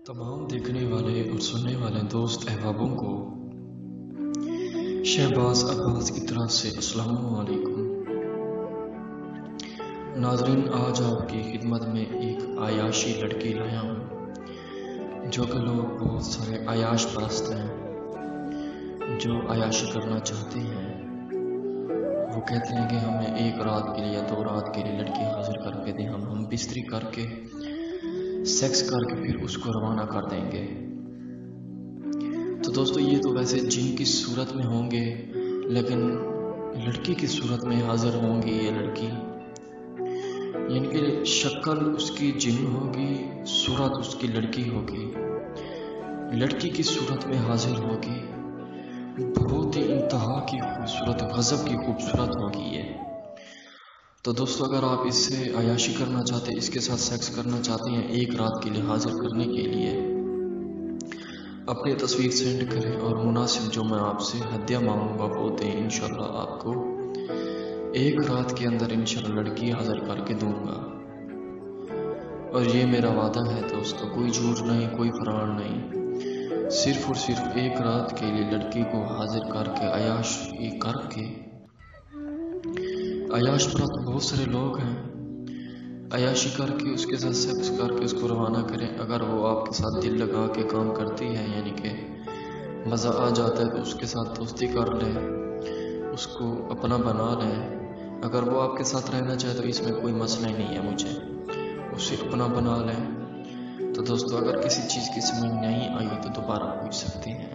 तमाम देखने वाले और सुनने वाले दोस्त अहबाबों को शहबाज अब्बास की तरफ से अस्सलाम वालेकुम। नाज़रीन, आज आपकी खिदमत में एक आयाशी लड़की लाया हूँ। जो कि लोग बहुत सारे आयाश परस्त हैं जो आयाशी करना चाहते हैं, वो कहते हैं कि हमें एक रात के लिए या 2 रात के लिए लड़की हाजिर करके दें, हम बिस्तरी करके सेक्स करके फिर उसको रवाना कर देंगे। तो दोस्तों, ये तो वैसे जिन की सूरत में होंगे, लेकिन लड़की की सूरत में हाजिर होंगी ये लड़की, यानी कि शक्ल उसकी जिन होगी, सूरत उसकी लड़की होगी, लड़की की सूरत में हाजिर होगी। बहुत ही इंतहा की खूबसूरत, गजब की खूबसूरत होगी ये। तो दोस्तों, अगर आप इससे अयाशी करना चाहते हैं, इसके साथ सेक्स करना चाहते हैं एक रात के लिए हाजिर करने के लिए, अपनी तस्वीर सेंड करें और मुनासिब जो मैं आपसे हदिया मांगूंगा वो दें। इंशाल्लाह आपको एक रात के अंदर इंशाल्लाह लड़की हाजिर करके दूंगा। और ये मेरा वादा है दोस्तों, कोई झूठ नहीं, कोई फरार नहीं, सिर्फ और सिर्फ एक रात के लिए लड़की को हाजिर करके अयाशी करके। अयाश पर बहुत सारे लोग हैं, अयाशी करके उसके साथ सेक्स करके उसको रवाना करें। अगर वो आपके साथ दिल लगा के काम करती है, यानी कि मज़ा आ जाता है, तो उसके साथ दोस्ती कर लें, उसको अपना बना लें। अगर वो आपके साथ रहना चाहे तो इसमें कोई मसला ही नहीं है, मुझे उसे अपना बना लें। तो दोस्तों, अगर किसी चीज़ की समझ नहीं आई तो दोबारा पूछ सकते हैं।